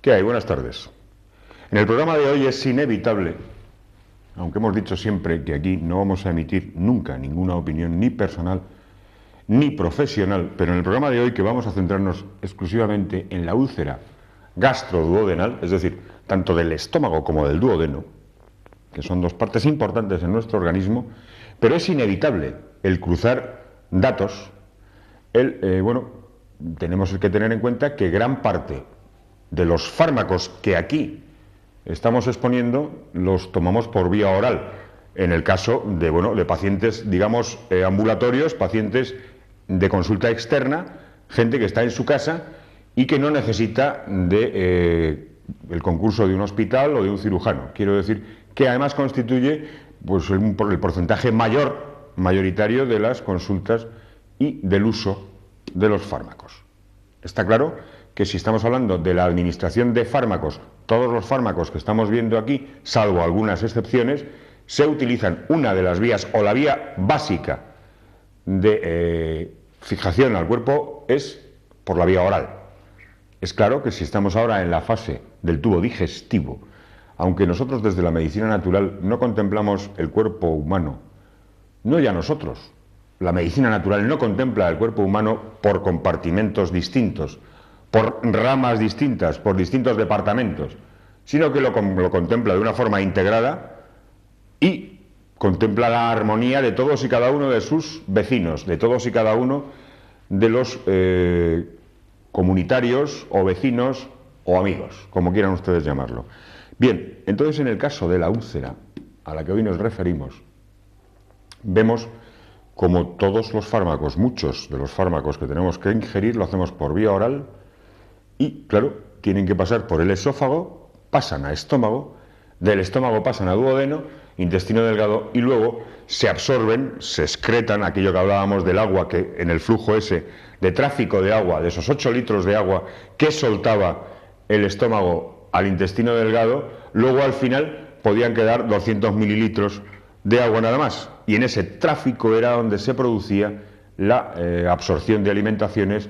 ¿Qué hay? Buenas tardes. En el programa de hoy es inevitable, aunque hemos dicho siempre que aquí no vamos a emitir nunca ninguna opinión ni personal ni profesional, pero en el programa de hoy que vamos a centrarnos exclusivamente en la úlcera gastroduodenal, es decir, tanto del estómago como del duodeno, que son dos partes importantes en nuestro organismo, pero es inevitable el cruzar datos. Tenemos que tener en cuenta que gran parte de los fármacos que aquí estamos exponiendo los tomamos por vía oral, en el caso de pacientes, digamos, ambulatorios, pacientes de consulta externa, gente que está en su casa y que no necesita el concurso de un hospital o de un cirujano. Quiero decir que además constituye pues, el porcentaje mayoritario de las consultas y del uso de los fármacos. Está claro que si estamos hablando de la administración de fármacos, todos los fármacos que estamos viendo aquí, salvo algunas excepciones, se utilizan una de las vías o la vía básica de fijación al cuerpo es por la vía oral. Es claro que si estamos ahora en la fase del tubo digestivo, aunque nosotros desde la medicina natural no contemplamos el cuerpo humano, no ya nosotros, la medicina natural no contempla el cuerpo humano por compartimentos distintos, por ramas distintas, por distintos departamentos, sino que lo contempla de una forma integrada y contempla la armonía de todos y cada uno de sus vecinos, de todos y cada uno de los comunitarios o vecinos o amigos, como quieran ustedes llamarlo. Bien, entonces en el caso de la úlcera, a la que hoy nos referimos, vemos como todos los fármacos, muchos de los fármacos que tenemos que ingerir, lo hacemos por vía oral y, claro, tienen que pasar por el esófago, pasan a estómago, del estómago pasan a duodeno, intestino delgado y luego se absorben, se excretan, aquello que hablábamos del agua, que en el flujo ese de tráfico de agua, de esos 8 litros de agua que soltaba el estómago al intestino delgado, luego al final podían quedar 200 mililitros de agua nada más. Y en ese tráfico era donde se producía la absorción de alimentaciones.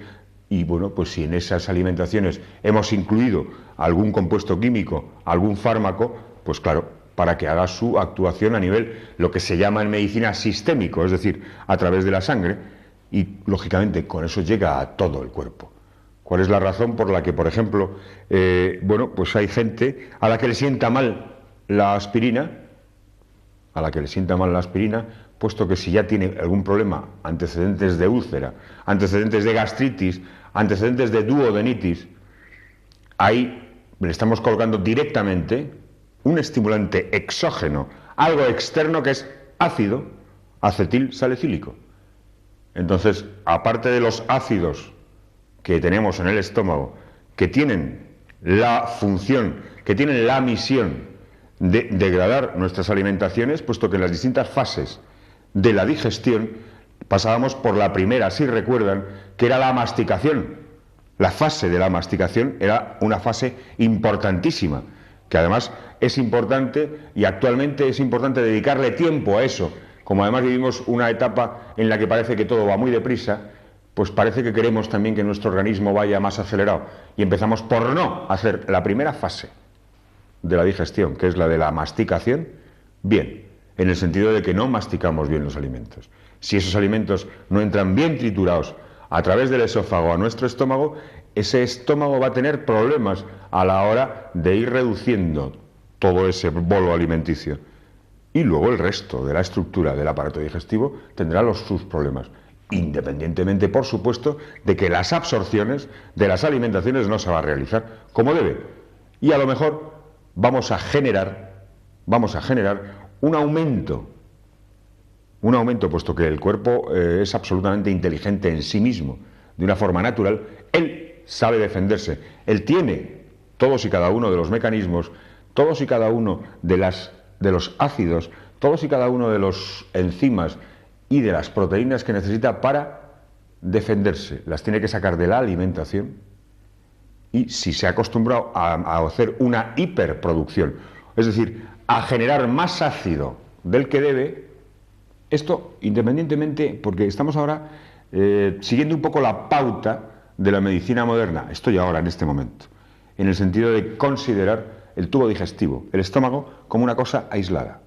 Y bueno, pues si en esas alimentaciones hemos incluido algún compuesto químico, algún fármaco, pues claro, para que haga su actuación a nivel, lo que se llama en medicina sistémico, es decir, a través de la sangre, y lógicamente con eso llega a todo el cuerpo. ¿Cuál es la razón por la que, por ejemplo, pues hay gente a la que le sienta mal la aspirina, puesto que si ya tiene algún problema, antecedentes de úlcera, antecedentes de gastritis, antecedentes de duodenitis, ahí le estamos colocando directamente un estimulante exógeno, algo externo que es ácido acetilsalicílico. Entonces, aparte de los ácidos que tenemos en el estómago, que tienen la función, que tienen la misión de degradar nuestras alimentaciones, puesto que en las distintas fases de la digestión pasábamos por la primera, si recuerdan, que era la masticación. La fase de la masticación era una fase importantísima, que además es importante y actualmente es importante dedicarle tiempo a eso. Como además vivimos una etapa en la que parece que todo va muy deprisa, pues parece que queremos también que nuestro organismo vaya más acelerado y empezamos por no hacer la primera fase de la digestión, que es la de la masticación, bien, en el sentido de que no masticamos bien los alimentos. Si esos alimentos no entran bien triturados a través del esófago a nuestro estómago, ese estómago va a tener problemas a la hora de ir reduciendo todo ese bolo alimenticio. Y luego el resto de la estructura del aparato digestivo tendrá sus problemas, independientemente, por supuesto, de que las absorciones de las alimentaciones no se van a realizar como debe. Y a lo mejor vamos a generar un aumento, puesto que el cuerpo es absolutamente inteligente en sí mismo, de una forma natural. Él sabe defenderse, él tiene todos y cada uno de los mecanismos, todos y cada uno de los ácidos, todos y cada uno de los enzimas y de las proteínas que necesita para defenderse. Las tiene que sacar de la alimentación y si se ha acostumbrado a hacer una hiperproducción, es decir, a generar más ácido del que debe, esto independientemente, porque estamos ahora siguiendo un poco la pauta de la medicina moderna, estoy ahora en este momento, en el sentido de considerar el tubo digestivo, el estómago, como una cosa aislada.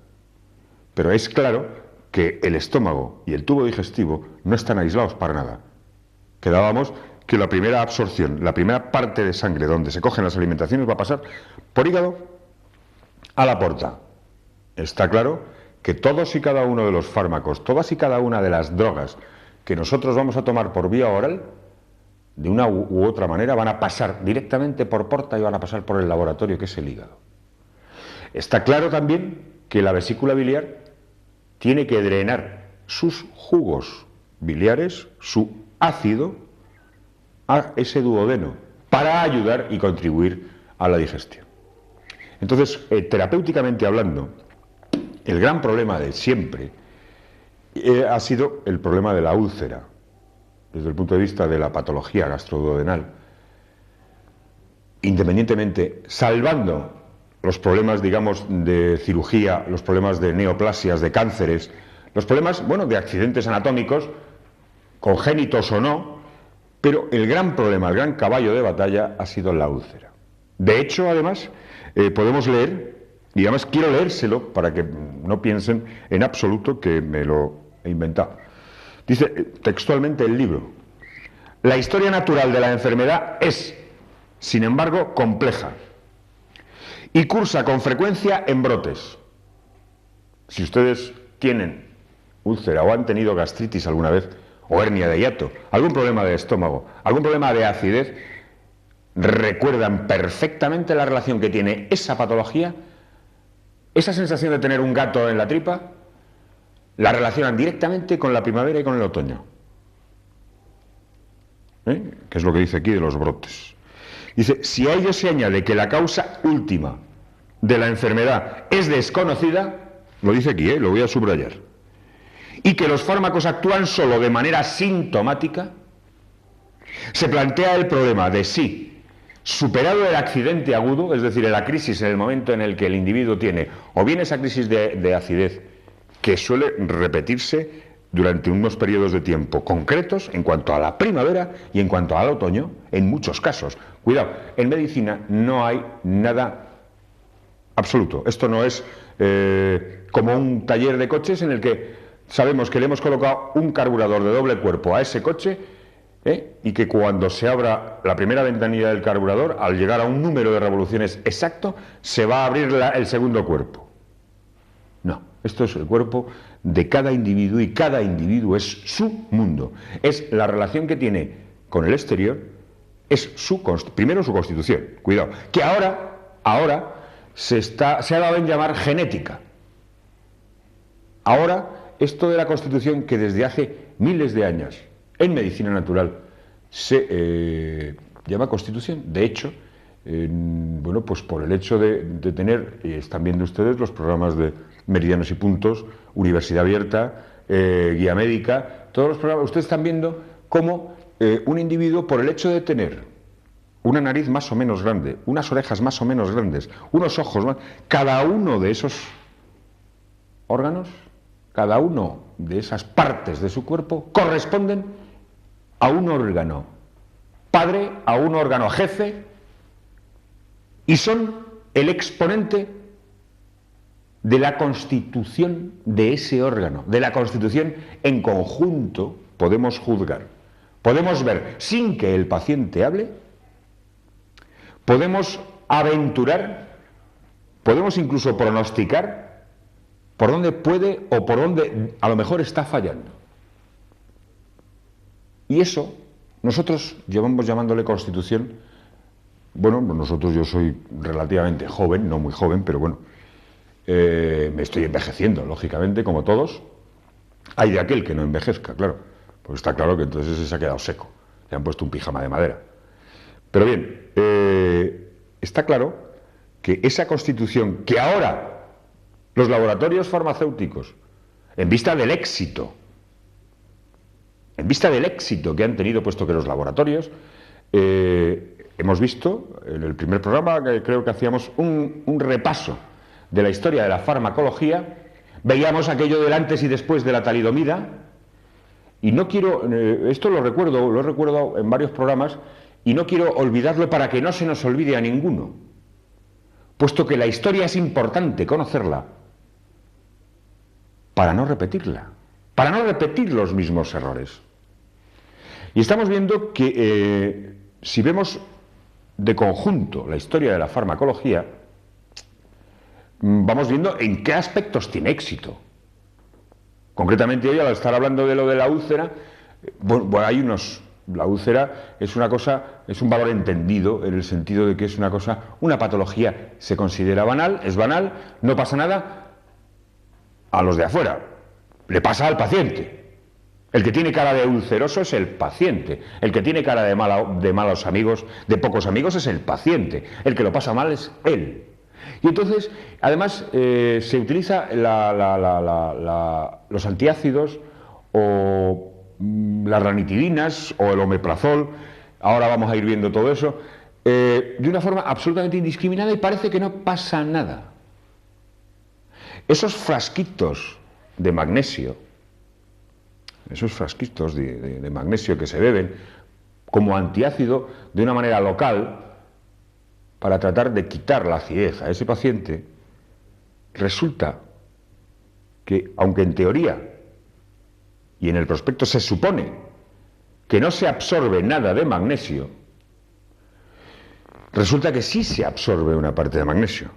Pero es claro que el estómago y el tubo digestivo no están aislados para nada. Quedábamos que la primera absorción, la primera parte de sangre donde se cogen las alimentaciones va a pasar por hígado a la porta. Está claro que todos y cada uno de los fármacos, todas y cada una de las drogas que nosotros vamos a tomar por vía oral, de una u otra manera van a pasar directamente por porta y van a pasar por el laboratorio que es el hígado. Está claro también que la vesícula biliar tiene que drenar sus jugos biliares, su ácido, a ese duodeno para ayudar y contribuir a la digestión. Entonces, terapéuticamente hablando, el gran problema de siempre ha sido el problema de la úlcera, desde el punto de vista de la patología gastroduodenal, independientemente, salvando los problemas, digamos, de cirugía, los problemas de neoplasias, de cánceres, los problemas, bueno, de accidentes anatómicos, congénitos o no, pero el gran problema, el gran caballo de batalla ha sido la úlcera. De hecho, además, podemos leer, y además quiero leérselo para que no piensen en absoluto que me lo he inventado. Dice textualmente el libro: la historia natural de la enfermedad es, sin embargo, compleja y cursa con frecuencia en brotes. Si ustedes tienen úlcera o han tenido gastritis alguna vez, o hernia de hiato, algún problema de estómago, algún problema de acidez, recuerdan perfectamente la relación que tiene esa patología, esa sensación de tener un gato en la tripa, la relacionan directamente con la primavera y con el otoño. Que es lo que dice aquí de los brotes. Dice, si a ello se añade que la causa última de la enfermedad es desconocida, lo dice aquí, lo voy a subrayar, y que los fármacos actúan solo de manera sintomática, se plantea el problema de si, superado el accidente agudo, es decir, la crisis en el momento en el que el individuo tiene, o bien esa crisis de acidez, que suele repetirse durante unos periodos de tiempo concretos en cuanto a la primavera y en cuanto al otoño, en muchos casos. Cuidado, en medicina no hay nada absoluto. Esto no es como un taller de coches en el que sabemos que le hemos colocado un carburador de doble cuerpo a ese coche y que cuando se abra la primera ventanilla del carburador, al llegar a un número de revoluciones exacto, se va a abrir el segundo cuerpo. No, esto es el cuerpo de cada individuo y cada individuo es su mundo. Es la relación que tiene con el exterior, es primero su constitución, cuidado, que ahora se ha dado en llamar genética. Ahora, esto de la constitución que desde hace miles de años en medicina natural se llama constitución, de hecho, bueno, pues por el hecho de tener, y están viendo ustedes los programas de Meridianos y Puntos, Universidad Abierta, Guía Médica, todos los programas, ustedes están viendo cómo un individuo, por el hecho de tener una nariz más o menos grande, unas orejas más o menos grandes, unos ojos más, cada uno de esos órganos, cada uno de esas partes de su cuerpo corresponden a un órgano padre, a un órgano jefe, y son el exponente de la constitución de ese órgano, de la constitución en conjunto. Podemos juzgar, podemos ver sin que el paciente hable, podemos aventurar, podemos incluso pronosticar por dónde puede o por dónde a lo mejor está fallando. Y eso nosotros llevamos llamándole constitución. Bueno, nosotros, yo soy relativamente joven, no muy joven, pero bueno, me estoy envejeciendo, lógicamente, como todos. Hay de aquel que no envejezca, claro, porque está claro que entonces se ha quedado seco, le han puesto un pijama de madera. Pero bien, está claro que esa constitución que ahora los laboratorios farmacéuticos, en vista del éxito que han tenido, puesto que los laboratorios, hemos visto en el primer programa, que creo que hacíamos un repaso de la historia de la farmacología, veíamos aquello del antes y después de la talidomida, y no quiero, esto lo he recordado en varios programas, y no quiero olvidarlo para que no se nos olvide a ninguno, puesto que la historia es importante conocerla para no repetirla, para no repetir los mismos errores. Y estamos viendo que si vemos de conjunto la historia de la farmacología, vamos viendo en qué aspectos tiene éxito. Concretamente hoy, al estar hablando de lo de la úlcera, bueno, hay unos... La úlcera es una cosa, es un valor entendido en el sentido de que es una cosa, una patología se considera banal, es banal, no pasa nada a los de afuera, le pasa al paciente. El que tiene cara de ulceroso es el paciente, el que tiene cara de malos amigos, de pocos amigos es el paciente, el que lo pasa mal es él. Y entonces, además, se utiliza los antiácidos o las ranitidinas o el omeprazol, ahora vamos a ir viendo todo eso, de una forma absolutamente indiscriminada y parece que no pasa nada. Esos frasquitos de magnesio, de magnesio que se beben como antiácido de una manera local para tratar de quitar la acidez a ese paciente, resulta que, aunque en teoría y en el prospecto se supone que no se absorbe nada de magnesio, resulta que sí se absorbe una parte de magnesio.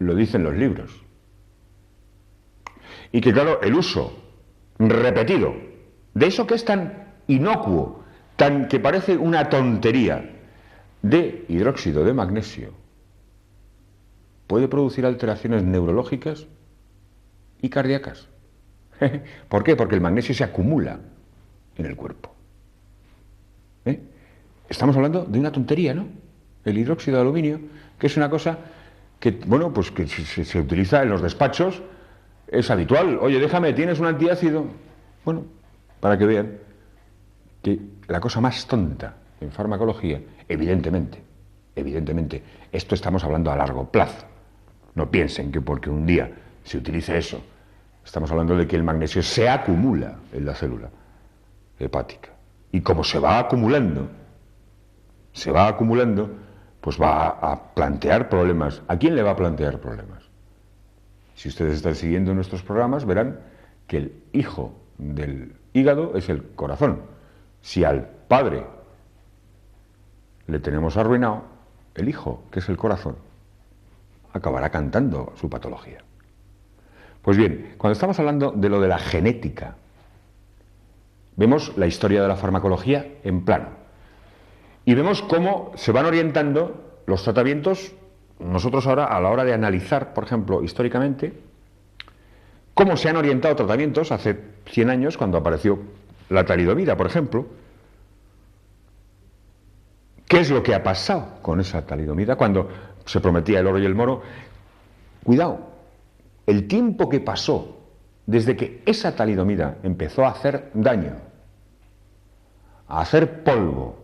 Lo dicen los libros. Y que claro, el uso repetido de eso que es tan inocuo, tan que parece una tontería, de hidróxido de magnesio, puede producir alteraciones neurológicas y cardíacas. ¿Por qué? Porque el magnesio se acumula en el cuerpo. Estamos hablando de una tontería, ¿no? El hidróxido de aluminio, que es una cosa que, bueno, pues que se utiliza en los despachos, es habitual. Oye, déjame, ¿tienes un antiácido? Bueno, para que vean que la cosa más tonta en farmacología, evidentemente, esto estamos hablando a largo plazo. No piensen que porque un día se utilice eso, estamos hablando de que el magnesio se acumula en la célula hepática. Y como se va acumulando, pues va a plantear problemas. ¿A quién le va a plantear problemas? Si ustedes están siguiendo nuestros programas, verán que el hijo del hígado es el corazón. Si al padre le tenemos arruinado, el hijo, que es el corazón, acabará cantando su patología. Pues bien, cuando estamos hablando de lo de la genética, vemos la historia de la farmacología en plano. Y vemos cómo se van orientando los tratamientos. Nosotros ahora, a la hora de analizar, por ejemplo, históricamente, cómo se han orientado tratamientos hace 100 años, cuando apareció la talidomida, por ejemplo. ¿Qué es lo que ha pasado con esa talidomida cuando se prometía el oro y el moro? Cuidado. El tiempo que pasó desde que esa talidomida empezó a hacer daño, a hacer polvo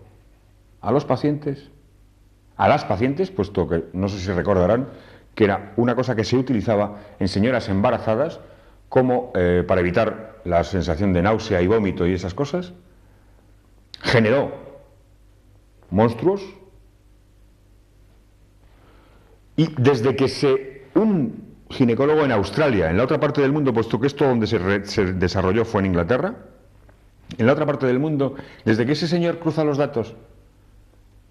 a los pacientes, a las pacientes, puesto que no sé si recordarán que era una cosa que se utilizaba en señoras embarazadas como para evitar la sensación de náusea y vómito y esas cosas, generó monstruos. Y desde que un ginecólogo en Australia, en la otra parte del mundo, puesto que esto donde se desarrolló fue en Inglaterra, en la otra parte del mundo, desde que ese señor cruza los datos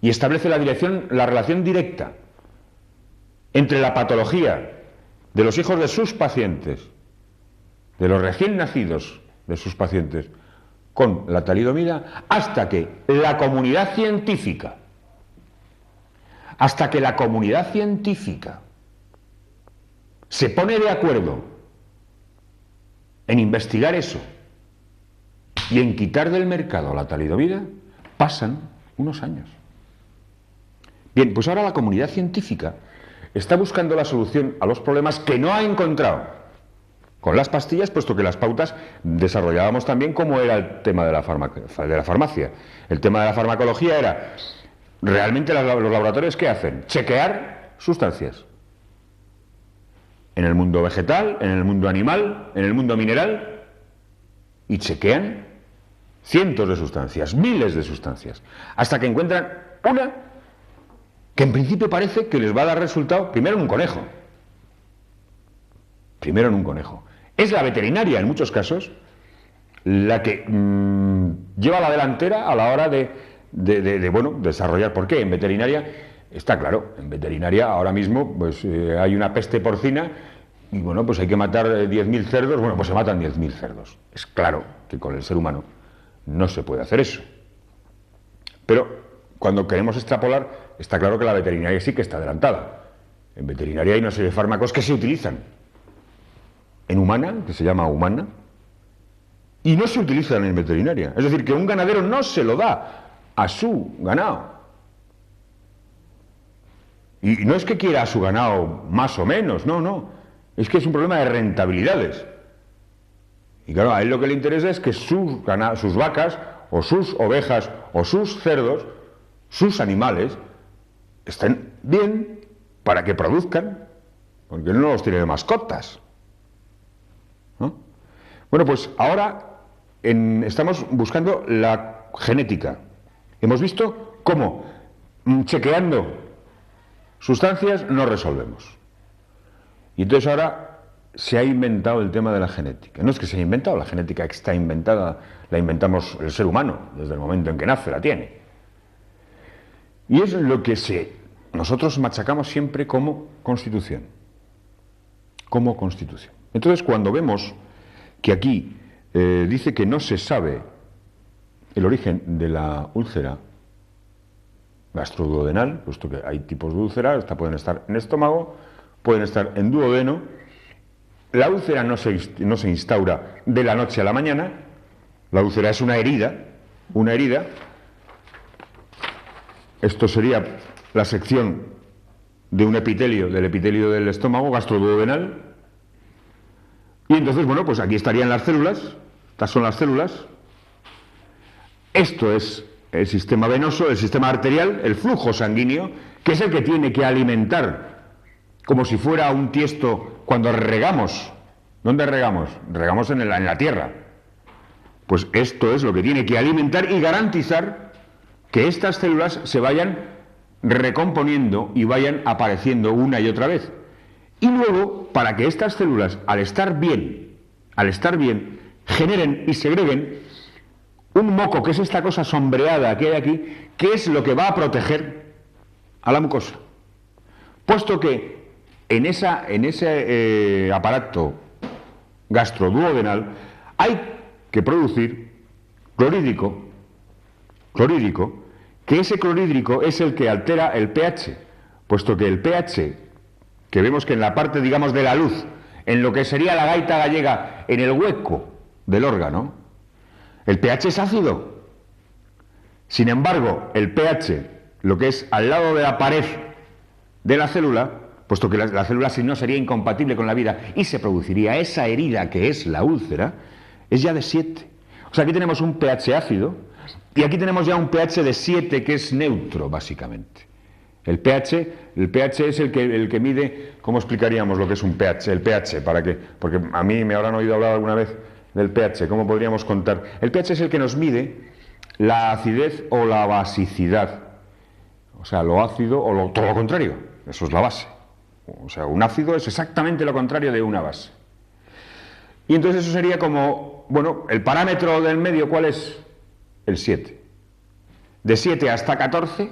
y establece la relación directa entre la patología de los hijos de sus pacientes, de los recién nacidos de sus pacientes, con la talidomida, hasta que la comunidad científica se pone de acuerdo en investigar eso y en quitar del mercado la talidomida, pasan unos años. Bien, pues ahora la comunidad científica está buscando la solución a los problemas que no ha encontrado con las pastillas, puesto que las pautas desarrollábamos también como era el tema de la farmacia. El tema de la farmacología era, realmente los laboratorios, ¿qué hacen? Chequear sustancias. En el mundo vegetal, en el mundo animal, en el mundo mineral, y chequean cientos de sustancias, miles de sustancias, hasta que encuentran una que en principio parece que les va a dar resultado primero en un conejo. Primero en un conejo. Es la veterinaria, en muchos casos, la que lleva la delantera a la hora de desarrollar. ¿Por qué? En veterinaria, está claro, en veterinaria ahora mismo pues, hay una peste porcina y bueno, pues hay que matar 10.000 cerdos, bueno, pues se matan 10.000 cerdos. Es claro que con el ser humano no se puede hacer eso. Pero cuando queremos extrapolar, está claro que la veterinaria sí que está adelantada. En veterinaria hay una serie de fármacos que se utilizan en humana, que se llama humana, y no se utilizan en veterinaria. Es decir, que un ganadero no se lo da a su ganado. Y no es que quiera a su ganado más o menos, no, no. Es que es un problema de rentabilidades. Y claro, a él lo que le interesa es que sus vacas, o sus ovejas, o sus cerdos, sus animales, estén bien para que produzcan, porque él no los tiene de mascotas, ¿no? Bueno, pues ahora estamos buscando la genética. Hemos visto cómo chequeando sustancias no resolvemos. Y entonces ahora se ha inventado el tema de la genética. No es que se haya inventado, la genética está inventada, la inventamos el ser humano, desde el momento en que nace la tiene. Y es lo que nosotros machacamos siempre como constitución. Como constitución. Entonces, cuando vemos que aquí dice que no se sabe el origen de la úlcera gastroduodenal, puesto que hay tipos de úlcera, pueden estar en estómago, pueden estar en duodeno. La úlcera no se instaura de la noche a la mañana. La úlcera es una herida. Esto sería la sección de un epitelio, del epitelio del estómago, gastroduodenal. Y entonces, bueno, pues aquí estarían las células. Estas son las células. Esto es el sistema venoso, el sistema arterial, el flujo sanguíneo, que es el que tiene que alimentar, como si fuera un tiesto cuando regamos. ¿Dónde regamos? Regamos en la tierra. Pues esto es lo que tiene que alimentar y garantizar que estas células se vayan recomponiendo y vayan apareciendo una y otra vez. Y luego, para que estas células, al estar bien, generen y segreguen un moco, que es esta cosa sombreada que hay aquí, que es lo que va a proteger a la mucosa. Puesto que en ese aparato gastroduodenal hay que producir clorhídrico, que ese clorhídrico es el que altera el pH, puesto que el pH, que vemos que en la parte, digamos, de la luz, en lo que sería la gaita gallega, en el hueco del órgano, el pH es ácido. Sin embargo, el pH, lo que es al lado de la pared de la célula, puesto que la célula si no sería incompatible con la vida y se produciría esa herida que es la úlcera, es ya de 7. O sea, aquí tenemos un pH ácido y aquí tenemos ya un pH de 7 que es neutro, básicamente. El pH es el que mide, ¿cómo explicaríamos lo que es un pH? El pH, porque a mí me habrán oído hablar alguna vez del pH, ¿cómo podríamos contar? El pH es el que nos mide la acidez o la basicidad. O sea, lo ácido o todo lo contrario, eso es la base. O sea, un ácido es exactamente lo contrario de una base. Y entonces eso sería como, bueno, el parámetro del medio, ¿cuál es? El 7. De 7 hasta 14,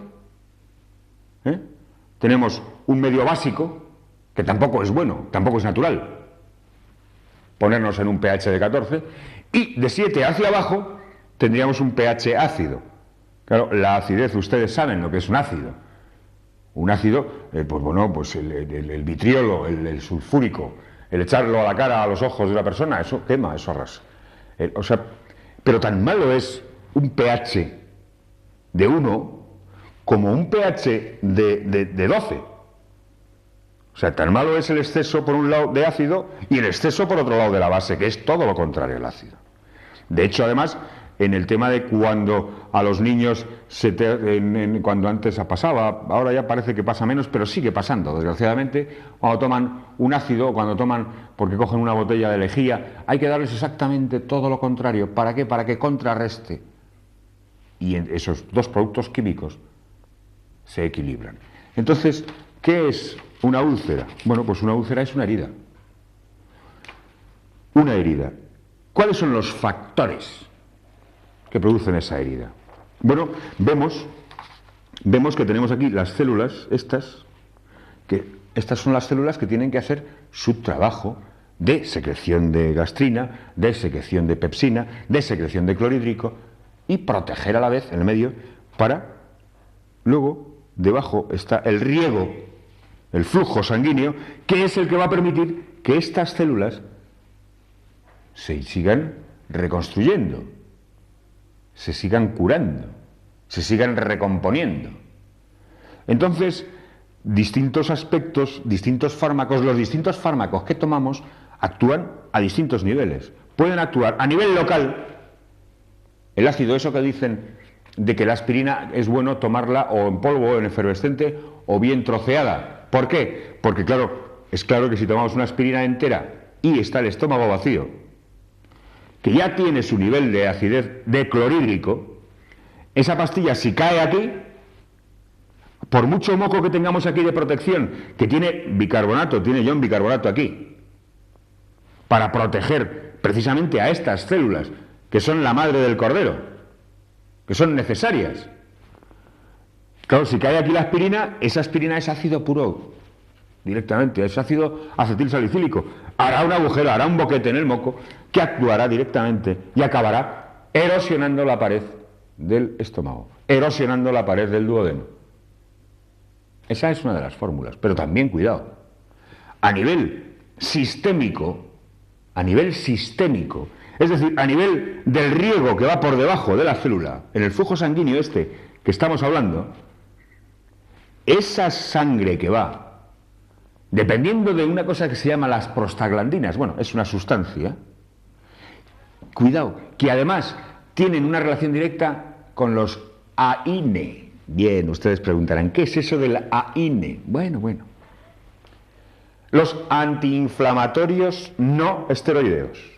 tenemos un medio básico, que tampoco es bueno, tampoco es natural ponernos en un pH de 14, y de 7 hacia abajo tendríamos un pH ácido. Claro, la acidez, ustedes saben lo que es un ácido. Un ácido, pues bueno, pues el vitriolo, el sulfúrico, el echarlo a la cara, a los ojos de una persona, eso quema, eso arrasa. O sea, pero tan malo es un pH de 1 como un pH de 12. O sea, tan malo es el exceso por un lado de ácido y el exceso por otro lado de la base, que es todo lo contrario al ácido. De hecho, además, en el tema de cuando a los niños, cuando antes pasaba, ahora ya parece que pasa menos, pero sigue pasando, desgraciadamente, cuando toman un ácido, cuando toman, porque cogen una botella de lejía, hay que darles exactamente todo lo contrario. ¿Para qué? Para que contrarreste. Y esos dos productos químicos se equilibran. Entonces, ¿qué es una úlcera? Bueno, pues una úlcera es una herida. Una herida. ¿Cuáles son los factores que producen esa herida? Bueno, vemos que tenemos aquí las células, estas son las células que tienen que hacer su trabajo de secreción de gastrina, de secreción de pepsina, de secreción de clorhídrico y proteger a la vez en el medio para luego debajo está el riego, el flujo sanguíneo, que es el que va a permitir que estas células se sigan reconstruyendo, se sigan curando, se sigan recomponiendo. Entonces, distintos aspectos, distintos fármacos, los distintos fármacos que tomamos actúan a distintos niveles. Pueden actuar a nivel local, el ácido, eso que dicen de que la aspirina es bueno tomarla o en polvo o en efervescente o bien troceada. ¿Por qué? Porque claro, es claro que si tomamos una aspirina entera y está el estómago vacío, que ya tiene su nivel de acidez de clorhídrico, esa pastilla si cae aquí, por mucho moco que tengamos aquí de protección, que tiene bicarbonato, tiene ion bicarbonato aquí, para proteger precisamente a estas células, que son la madre del cordero, que son necesarias. Claro, si cae aquí la aspirina, esa aspirina es ácido puro, directamente, es ácido acetilsalicílico. Hará un agujero, hará un boquete en el moco, que actuará directamente y acabará erosionando la pared del estómago, erosionando la pared del duodeno. Esa es una de las fórmulas, pero también cuidado. A nivel sistémico, es decir, a nivel del riego que va por debajo de la célula, en el flujo sanguíneo que estamos hablando, esa sangre que va, dependiendo de una cosa que se llama las prostaglandinas, bueno, es una sustancia, cuidado, que además tienen una relación directa con los AINE. Bien, ustedes preguntarán, ¿qué es eso del AINE? Bueno. Los antiinflamatorios no esteroideos.